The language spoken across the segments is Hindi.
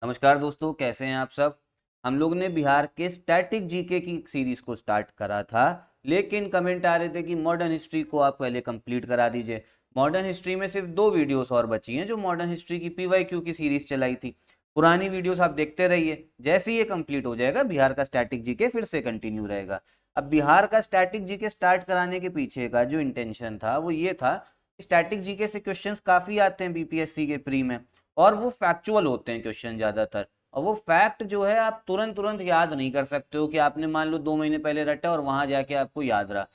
नमस्कार दोस्तों, कैसे हैं आप सब। हम लोग ने बिहार के स्टैटिक जीके की सीरीज को स्टार्ट करा था, लेकिन कमेंट आ रहे थे कि मॉडर्न हिस्ट्री को आप पहले कंप्लीट करा दीजिए। मॉडर्न हिस्ट्री में सिर्फ 2 वीडियोस और बची हैं जो मॉडर्न हिस्ट्री की पीवाईक्यू की सीरीज चलाई थी। पुरानी वीडियोस आप देखते रहिए, जैसे ही ये कंप्लीट हो जाएगा बिहार का स्टैटिक जीके फिर से कंटिन्यू रहेगा। अब बिहार का स्टैटिक जीके स्टार्ट कराने के पीछे का जो इंटेंशन था वो ये था, स्टैटिक जीके से क्वेश्चंस काफी आते हैं बीपीएससी के प्री में, और वो फैक्चुअल होते हैं क्वेश्चन ज्यादातर। और वो फैक्ट जो है आप तुरंत तुरंत याद नहीं कर सकते हो कि आपने मान लो 2 महीने पहले रटा और वहां जाके आपको याद रहा।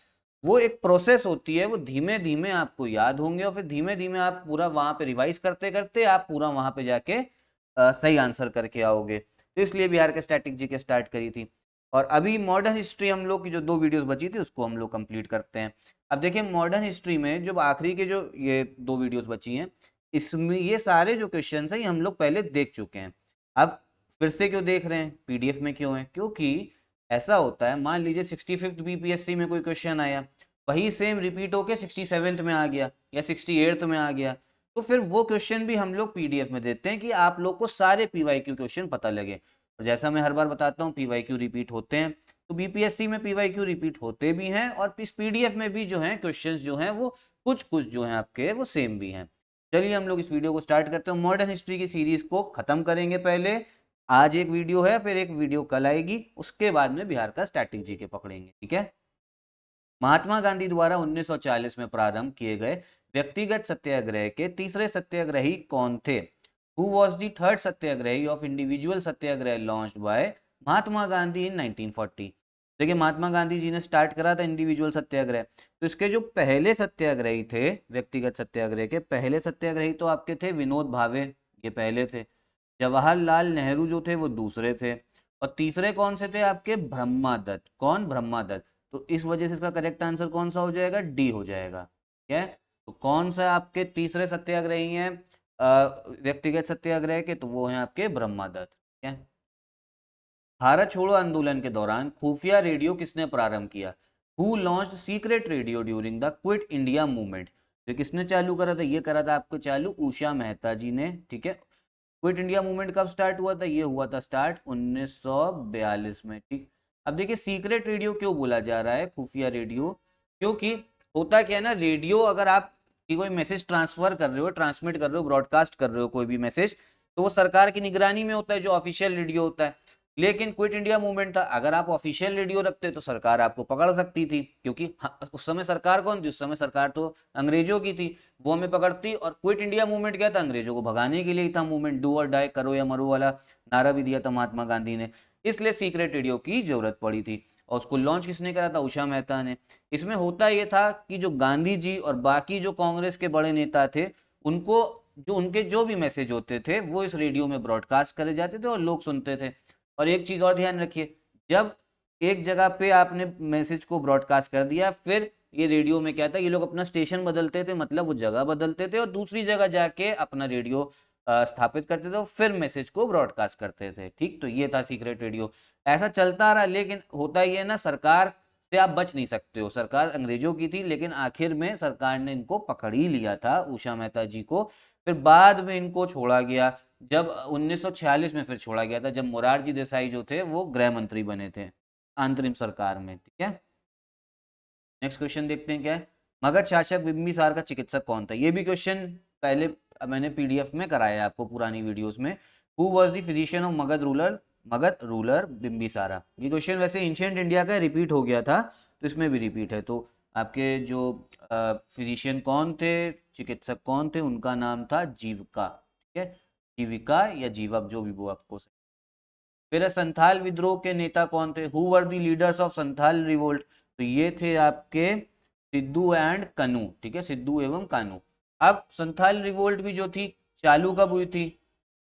वो एक प्रोसेस होती है, वो धीमे धीमे आपको याद होंगे और फिर धीमे धीमे आप पूरा वहां पे रिवाइज करते करते आप पूरा वहां पे जाके सही आंसर करके आओगे। तो इसलिए बिहार के स्टैटिक जीके स्टार्ट करी थी। और अभी मॉडर्न हिस्ट्री हम लोग की जो 2 वीडियोस बची थी उसको हम लोग कंप्लीट करते हैं। अब देखिए मॉडर्न हिस्ट्री में जो आखिरी के जो ये 2 वीडियोस बची हैं, इसमें ये सारे जो क्वेश्चन है ये हम लोग पहले देख चुके हैं। अब फिर से क्यों देख रहे हैं, पीडीएफ में क्यों है, क्योंकि ऐसा होता है मान लीजिए 65th बीपीएससी में कोई क्वेश्चन आया, वही सेम रिपीट होके 67th में आ गया या 68th में आ गया, तो फिर वो क्वेश्चन भी हम लोग पीडीएफ में देते हैं कि आप लोग को सारे पीवाईक्यू क्वेश्चन पता लगे। और जैसा मैं हर बार बताता हूँ पीवाईक्यू रिपीट होते हैं, तो बीपीएससी में पीवाईक्यू रिपीट होते भी हैं और इस पीडीएफ में भी जो है क्वेश्चंस जो हैं वो कुछ कुछ जो हैं आपके वो सेम भी हैं। चलिए हम लोग इस वीडियो को स्टार्ट करते हैं। मॉडर्न हिस्ट्री की सीरीज को खत्म करेंगे पहले। आज एक वीडियो है, फिर एक वीडियो कल आएगी, उसके बाद में बिहार का स्टैटिक जीके पकड़ेंगे, ठीक है। महात्मा गांधी द्वारा 1940 में प्रारंभ किए गए व्यक्तिगत सत्याग्रह के तीसरे सत्याग्रही कौन थे? Who was the third satyagrahi of individual satyagraha launched by Mahatma Gandhi in 1940। देखिए महात्मा गांधी जी ने स्टार्ट करा था इंडिविजुअल सत्याग्रह, तो इसके जो पहले सत्याग्रही थे व्यक्तिगत सत्याग्रह के पहले सत्याग्रही तो आपके थे विनोद भावे, ये पहले थे। जवाहरलाल नेहरू जो थे वो दूसरे थे। और तीसरे कौन से थे आपके? ब्रह्मादत्त। कौन? ब्रह्मादत्त। तो इस वजह से इसका करेक्ट आंसर कौन सा हो जाएगा? डी हो जाएगा। ठीक है। तो कौन सा आपके तीसरे सत्याग्रही हैं व्यक्तिगत सत्याग्रह के? तो वो हैं आपके ब्रह्मादत्त। ठीक है। भारत छोड़ो आंदोलन के दौरान खुफिया रेडियो किसने प्रारंभ किया? Who launched secret radio during the quit India movement? तो किसने चालू करा था? ये करा था आपको चालू उषा मेहता जी ने। ठीक है। क्विट इंडिया मूवमेंट कब स्टार्ट हुआ था? ये हुआ था स्टार्ट 1942 में। ठीक। अब देखिए सीक्रेट रेडियो क्यों बोला जा रहा है खुफिया रेडियो, क्योंकि होता क्या है ना, रेडियो अगर आप की कोई मैसेज ट्रांसफर कर रहे हो, ट्रांसमिट कर रहे हो, ब्रॉडकास्ट कर रहे हो कोई भी मैसेज, तो वो सरकार की निगरानी में होता है जो ऑफिशियल रेडियो होता है। लेकिन क्विट इंडिया मूवमेंट था, अगर आप ऑफिशियल रेडियो रखते तो सरकार आपको पकड़ सकती थी, क्योंकि उस समय सरकार कौन थी? उस समय सरकार तो अंग्रेजों की थी, वो हमें पकड़ती। और क्विट इंडिया मूवमेंट क्या था? अंग्रेजों को भगाने के लिए ही था मूवमेंट, डू और डाई, करो या मरो वाला नारा भी दिया था महात्मा गांधी ने। इसलिए सीक्रेट रेडियो की जरूरत पड़ी थी। और उसको लॉन्च किसने करा था? उषा मेहता ने। इसमें होता यह था कि जो गांधी जी और बाकी जो कांग्रेस के बड़े नेता थे, उनको जो उनके जो भी मैसेज होते थे वो इस रेडियो में ब्रॉडकास्ट करे जाते थे और लोग सुनते थे। और एक चीज और ध्यान रखिए, जब एक जगह पे आपने मैसेज को ब्रॉडकास्ट कर दिया, फिर ये रेडियो में क्या था, ये लोग अपना स्टेशन बदलते थे, मतलब वो जगह बदलते थे और दूसरी जगह जाके अपना रेडियो स्थापित करते थे और फिर मैसेज को ब्रॉडकास्ट करते थे। ठीक, तो ये था सीक्रेट रेडियो। ऐसा चलता रहा, लेकिन होता ये ना, सरकार से आप बच नहीं सकते हो। सरकार अंग्रेजों की थी, लेकिन आखिर में सरकार ने इनको पकड़ ही लिया था, उषा मेहता जी को। फिर बाद में इनको छोड़ा गया, जब 1946 में फिर छोड़ा गया था, जब मोरारजी देसाई जो थे वो गृह मंत्री बने थे अंतरिम सरकार में। ठीक है। नेक्स्ट क्वेश्चन देखते हैं क्या है। मगध शासक बिंबिसार का चिकित्सक कौन था? ये भी क्वेश्चन पहले मैंने पीडीएफ में कराया है आपको पुरानी वीडियोस में। Who was the physician of Magadha ruler Bimbisara? ये क्वेश्चन वैसे एंशिएंट इंडिया का रिपीट हो गया था, तो इसमें भी रिपीट है। तो आपके जो फिजिशियन कौन थे, चिकित्सक कौन थे, उनका नाम था जीविका। ठीक है। जीविका या जीवक, जो भी वो आपको। फिर संथाल विद्रोह के नेता कौन थे? Who were the leaders of Santhal revolt? तो ये थे आपके सिद्धू एंड कनू। ठीक है, सिद्धू एवं कानू। अब संथाल रिवोल्ट भी जो थी चालू कब हुई थी?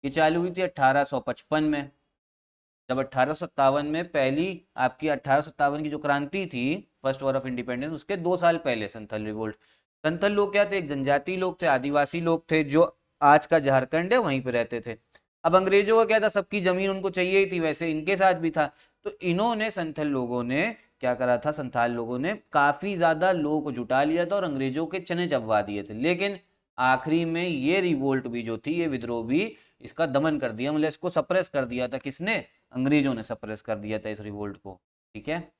ये चालू हुई थी 1855 में, जब 1857 में पहली आपकी 1857 की जो क्रांति थी, फर्स्ट वॉर ऑफ इंडिपेंडेंस, उसके 2 साल पहले संथाल रिवोल्ट। संथाल लोग क्या थे? एक जनजाति लोग थे, आदिवासी लोग थे, जो आज का झारखंड है वहीं पे रहते थे। अब अंग्रेजों का क्या था, सबकी जमीन उनको चाहिए ही थी, वैसे इनके साथ भी था। तो इन्होंने संथाल लोगों ने क्या करा था, संथाल लोगों ने काफी ज्यादा लोगों को जुटा लिया था और अंग्रेजों के चने चबवा दिए थे। लेकिन आखिरी में ये रिवोल्ट भी जो थी, ये विद्रोह भी इसका दमन कर दिया, मतलब इसको सप्रेस कर दिया था। किसने? अंग्रेजों ने सप्रेस कर दिया था इस रिवोल्ट को। ठीक है,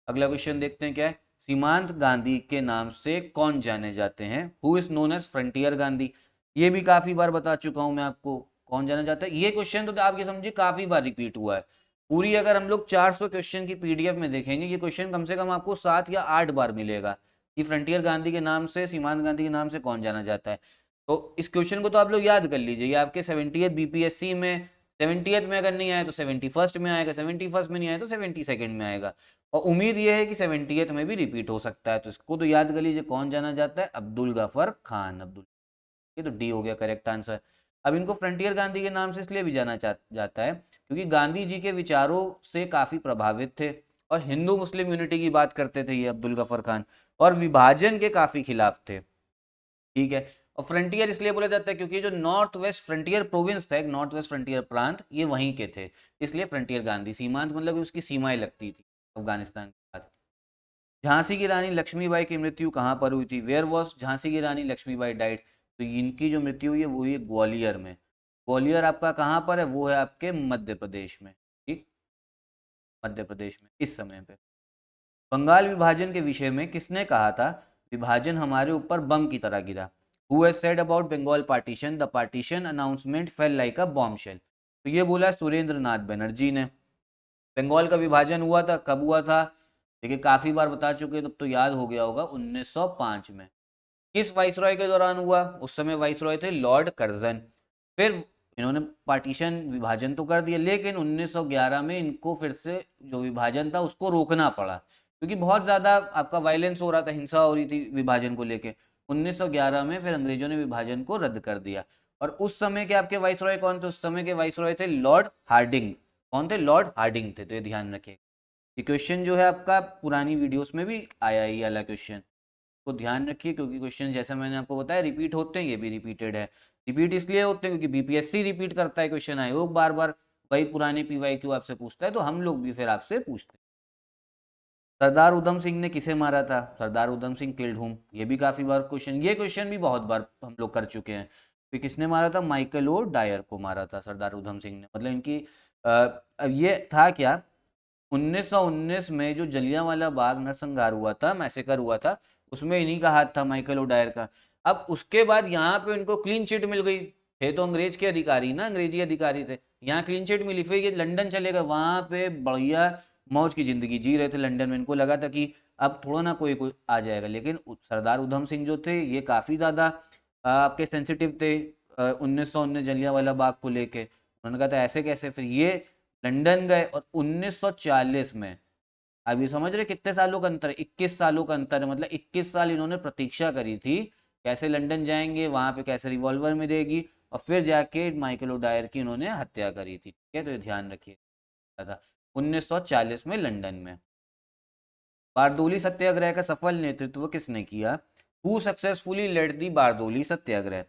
अगला क्वेश्चन देखते हैं क्या है। सीमांत गांधी के नाम से कौन जाने जाते हैं? Who is known as frontier Gandhi? ये भी काफी बार बता चुका हूं मैं आपको, कौन जाना जाता है। ये क्वेश्चन तो आपके समझिए काफी बार रिपीट हुआ है। पूरी अगर हम लोग 400 क्वेश्चन की पीडीएफ में देखेंगे, ये क्वेश्चन कम से कम आपको 7 या 8 बार मिलेगा कि फ्रंटियर गांधी के नाम से, सीमांत गांधी के नाम से कौन जाना जाता है। तो इस क्वेश्चन को तो आप लोग याद कर लीजिए, ये आपके 70th बीपीएससी में, 70th में अगर नहीं आया तो 71st में आएगा, 71st में नहीं आया तो 72nd में आएगा, और उम्मीद यह है कि 70th में भी रिपीट हो सकता है। तो इसको तो याद कर लीजिए, कौन जाना जाता है? अब्दुल गफर खान। अब्दुल, ये तो डी हो गया करेक्ट आंसर। अब इनको फ्रंटियर गांधी के नाम से इसलिए भी जाना जाता है क्योंकि गांधी जी के विचारों से काफी प्रभावित थे और हिंदू मुस्लिम यूनिटी की बात करते थे ये अब्दुल गफर खान, और विभाजन के काफी खिलाफ थे। ठीक है, और फ्रंटियर इसलिए बोला जाता है क्योंकि जो नॉर्थ वेस्ट फ्रंटियर प्रोविंस था, एक नॉर्थ वेस्ट फ्रंटियर प्रांत, ये वहीं के थे, इसलिए फ्रंटियर गांधी। सीमांत मतलब उसकी सीमाएं लगती थी अफगानिस्तान के साथ। झांसी की रानी लक्ष्मीबाई की मृत्यु कहाँ पर हुई थी? वेयर वॉज झांसी की रानी लक्ष्मीबाई डाइड? तो इनकी जो मृत्यु हुई है वो हुई है ग्वालियर में। ग्वालियर आपका कहाँ पर है? वो है आपके मध्य प्रदेश में। ठीक, मध्य प्रदेश में इस समय पे। बंगाल विभाजन के विषय में किसने कहा था? विभाजन हमारे ऊपर बम की तरह गिरा। Who has said about Bengal partition? The partition announcement fell like a bombshell. तो ये बोला सुरेंद्र नाथ बनर्जी ने। बंगाल का विभाजन हुआ था, कब हुआ था? देखिए काफी बार बता चुके हैं, तब तो याद हो गया होगा, 1905 में। किस वाइसरॉय के दौरान हुआ? उस समय वाइसरॉय थे लॉर्ड कर्जन। फिर इन्होंने पार्टीशन, विभाजन तो कर दिया, लेकिन 1911 में इनको फिर से जो विभाजन था उसको रोकना पड़ा क्योंकि बहुत ज्यादा आपका वायलेंस हो रहा था, हिंसा हो रही थी विभाजन को लेके। 1911 में फिर अंग्रेजों ने विभाजन को रद्द कर दिया। और उस समय के आपके वाइसरॉय कौन थे? उस समय के वाइसरॉय थे लॉर्ड हार्डिंग। कौन थे? लॉर्ड हार्डिंग थे। तो ये ध्यान रखिए, ये क्वेश्चन जो है आपका पुरानी वीडियोस में भी आया है, ये वाला क्वेश्चन को ध्यान रखिए क्योंकि क्वेश्चन जैसा मैंने आपको बताया रिपीट होते हैं, ये भी रिपीटेड है। रिपीट इसलिए होते हैं क्योंकि बीपीएससी रिपीट करता है, क्वेश्चन आयोग बार बार वही पुराने पीवाईक्यू आपसे पूछता है, तो हम लोग भी फिर आपसे पूछते हैं। सरदार उधम सिंह ने किसे मारा था? सरदार उधम सिंह किल्ड हुम? ये भी काफी बार क्वेश्चन, ये क्वेश्चन भी बहुत बार हम लोग कर चुके हैं। तो किसने मारा था? माइकल ओ डायर को मारा था सरदार उधम सिंह ने। मतलब इनकी अब ये था क्या, 1919 में जो जलियांवाला बाग नरसंहार हुआ था, मैसेकर हुआ था, उसमें इन्हीं का हाथ था, माइकल ओडायर का। अब उसके बाद यहाँ पे इनको क्लीन चिट मिल गई, थे तो अंग्रेज के अधिकारी ना, अंग्रेजी अधिकारी थे, यहाँ क्लीन चिट मिली। फिर ये लंदन चले गए, वहां पे बढ़िया मौज की जिंदगी जी रहे थे लंदन में। इनको लगा था कि अब थोड़ा ना कोई कोई आ जाएगा, लेकिन सरदार उधम सिंह जो थे ये काफी ज्यादा आपके सेंसिटिव थे 1919 जलियांवाला बाग को लेके। उन्होंने कहा था ऐसे कैसे, फिर ये लंदन गए और 1940 में, अब ये समझ रहे कितने सालों का अंतर है? 21 सालों का अंतर है। मतलब 21 साल इन्होंने प्रतीक्षा करी थी, कैसे लंदन जाएंगे, वहां पे कैसे रिवॉल्वर मिलेगी, और फिर जाके माइकल ओडायर की इन्होंने हत्या करी थी। ठीक है, तो ये ध्यान रखिए। 1940 में लंदन में। बारदोली सत्याग्रह का सफल नेतृत्व किसने किया? हु सक्सेसफुली लेड दी बारदोली सत्याग्रह?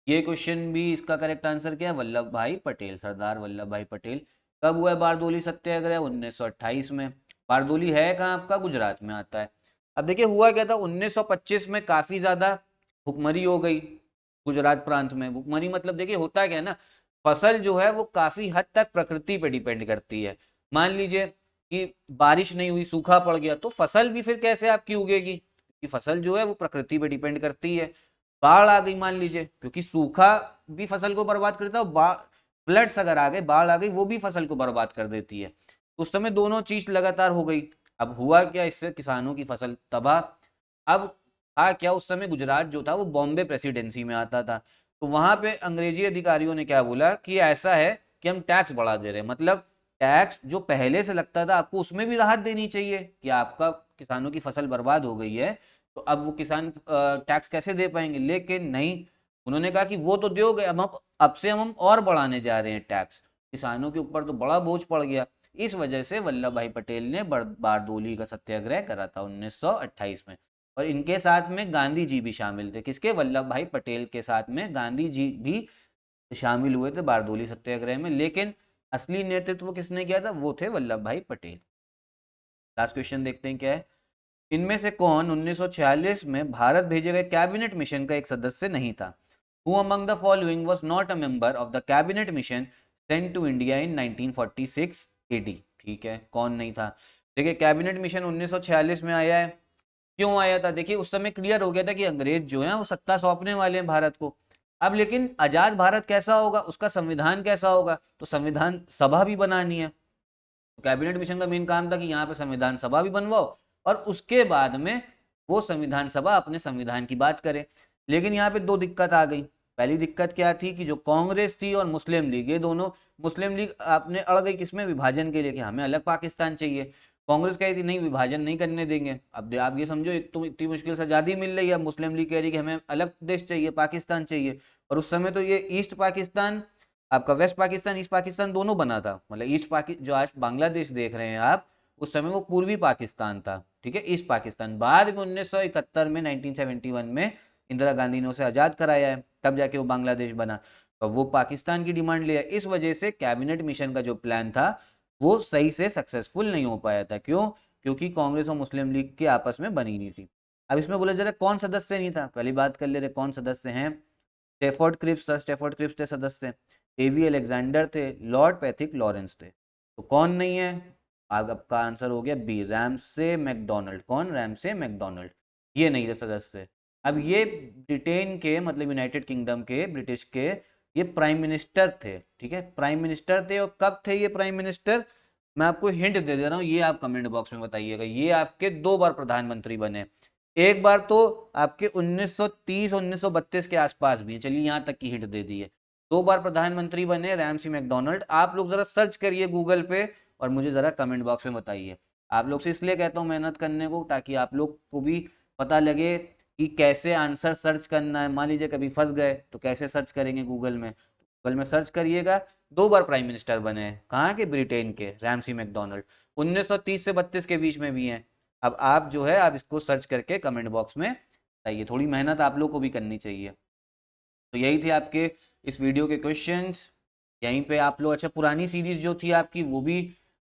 ये क्वेश्चन भी, इसका करेक्ट आंसर क्या है? वल्लभ भाई पटेल, सरदार वल्लभ भाई पटेल। कब हुआ है बारदोली सत्याग्रह? 1928 में। बारदोली है कहाँ आपका? गुजरात में आता है। अब देखिए हुआ क्या था, 1925 में काफी ज्यादा भुखमरी हो गई गुजरात प्रांत में। भुखमरी मतलब देखिए होता क्या है ना, फसल जो है वो काफी हद तक प्रकृति पे डिपेंड करती है। मान लीजिए कि बारिश नहीं हुई, सूखा पड़ गया, तो फसल भी फिर कैसे आपकी उगेगी? कि फसल जो है वो प्रकृति पे डिपेंड करती है। बाढ़ आ गई मान लीजिए, क्योंकि सूखा भी फसल को बर्बाद करता है, फ्लड्स अगर आ गए, बाढ़ आ गई, वो भी फसल को बर्बाद कर देती है। उस समय दोनों चीज लगातार हो गई। अब हुआ क्या, इससे किसानों की फसल तबाह। अब था क्या, उस समय गुजरात जो था वो बॉम्बे प्रेसिडेंसी में आता था, तो वहां पे अंग्रेजी अधिकारियों ने क्या बोला कि ऐसा है कि हम टैक्स बढ़ा दे रहे हैं। मतलब टैक्स जो पहले से लगता था आपको, उसमें भी राहत देनी चाहिए कि आपका किसानों की फसल बर्बाद हो गई है, तो अब वो किसान टैक्स कैसे दे पाएंगे? लेकिन नहीं, उन्होंने कहा कि वो तो दोगे, अब से हम और बढ़ाने जा रहे हैं टैक्स। किसानों के ऊपर तो बड़ा बोझ पड़ गया। इस वजह से वल्लभ भाई पटेल ने बारदोली का सत्याग्रह करा था 1928 में। और इनके साथ में गांधी जी भी शामिल थे। किसके? वल्लभ भाई पटेल के साथ में गांधी जी भी शामिल हुए थे बारदोली सत्याग्रह में, लेकिन असली नेतृत्व किसने किया था? वो थे वल्लभ भाई पटेल। लास्ट क्वेश्चन देखते हैं क्या है। इनमें से कौन 1946 में भारत भेजे गए कैबिनेट मिशन का एक सदस्य नहीं था? Who among the following was not a member of the cabinet mission sent to India in 1946 AD. ठीक है, कौन नहीं था। देखिए कैबिनेट मिशन 1946 में आया है। क्यों आया था, देखिए उस समय क्लियर हो गया था कि अंग्रेज जो है वो सत्ता सौंपने वाले हैं भारत को। अब लेकिन आजाद भारत कैसा होगा, उसका संविधान कैसा होगा, तो संविधान सभा भी बनानी है। तो कैबिनेट मिशन का मेन काम था कि यहाँ पे संविधान सभा भी बनवाओ और उसके बाद में वो संविधान सभा अपने संविधान की बात करे। लेकिन यहाँ पे दो दिक्कत आ गई। पहली दिक्कत क्या थी कि जो कांग्रेस थी और मुस्लिम लीग, ये दोनों, मुस्लिम लीग आपने अड़ गई किसमें, विभाजन के लिए कि हमें अलग पाकिस्तान चाहिए। कांग्रेस कह रही थी नहीं विभाजन नहीं करने देंगे। अब आप ये समझो, एक तो इतनी मुश्किल से आजादी मिल रही है, मुस्लिम लीग कह रही कि हमें अलग देश चाहिए, पाकिस्तान चाहिए। और उस समय तो ये ईस्ट पाकिस्तान, आपका वेस्ट पाकिस्तान ईस्ट पाकिस्तान दोनों बना था। मतलब ईस्ट पाकिस्तान जो आज बांग्लादेश देख रहे हैं आप, उस समय वो पूर्वी पाकिस्तान था। ठीक है, ईस्ट पाकिस्तान। बाद में 1971 में 1971 में इंदिरा गांधी ने उसे आजाद कराया है, तब जाके वो बांग्लादेश बना। तो वो पाकिस्तान की डिमांड लिया। इस वजह से कैबिनेट मिशन का जो प्लान था वो सही से सक्सेसफुल नहीं हो पाया था। क्यों? क्योंकि कांग्रेस और मुस्लिम लीग के आपस में बनी नहीं थी। अब इसमें बोला जा रहा है कौन सदस्य नहीं था, पहली बात कर ले रहे कौन सदस्य हैं। स्टेफोर्ड क्रिप्स था, स्टेफोर्ड क्रिप्स थे सदस्य, एवी अलेक्जेंडर थे, लॉर्ड पैथिक लॉरेंस थे। तो कौन नहीं है, आपका आंसर हो गया बी, रैमसे मैकडोनल्ड। कौन? रैमसे मैकडोनल्ड, ये नहीं थे सदस्य। अब ये ब्रिटेन के, मतलब यूनाइटेड किंगडम के, ब्रिटिश के ये प्राइम मिनिस्टर थे। ठीक है, प्राइम मिनिस्टर थे। और कब थे ये प्राइम मिनिस्टर, मैं आपको हिंट दे रहा हूँ, ये आप कमेंट बॉक्स में बताइएगा। ये आपके 2 बार प्रधानमंत्री बने। एक बार तो आपके 1930 1932 के आसपास भी है, चलिए यहां तक की हिंट दे दी है। 2 बार प्रधानमंत्री बने रैमसी मैकडोनल्ड। आप लोग जरा सर्च करिए गूगल पे और मुझे जरा कमेंट बॉक्स में बताइए। आप लोग से इसलिए कहता हूँ मेहनत करने को, ताकि आप लोग को भी पता लगे कि कैसे आंसर सर्च करना है। मान लीजिए कभी फंस गए तो कैसे सर्च करेंगे गूगल में। गूगल में सर्च करिएगा। 2 बार प्राइम मिनिस्टर बने हैं, कहाँ के, ब्रिटेन के, रैमसी मैकडोनल्ड। 1930 से 32 के बीच में भी हैं। अब आप जो है आप इसको सर्च करके कमेंट बॉक्स में बताइए। थोड़ी मेहनत आप लोग को भी करनी चाहिए। तो यही थे आपके इस वीडियो के क्वेश्चंस। यहीं पे आप लोग, अच्छा पुरानी सीरीज जो थी आपकी, वो भी,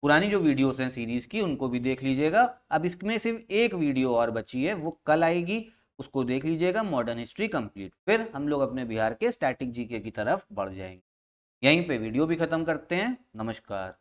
पुरानी जो वीडियोस हैं सीरीज की, उनको भी देख लीजिएगा। अब इसमें सिर्फ एक वीडियो और बची है, वो कल आएगी, उसको देख लीजिएगा, मॉडर्न हिस्ट्री कंप्लीट। फिर हम लोग अपने बिहार के स्टैटिक जीके की तरफ बढ़ जाएंगे। यहीं पे वीडियो भी खत्म करते हैं। नमस्कार।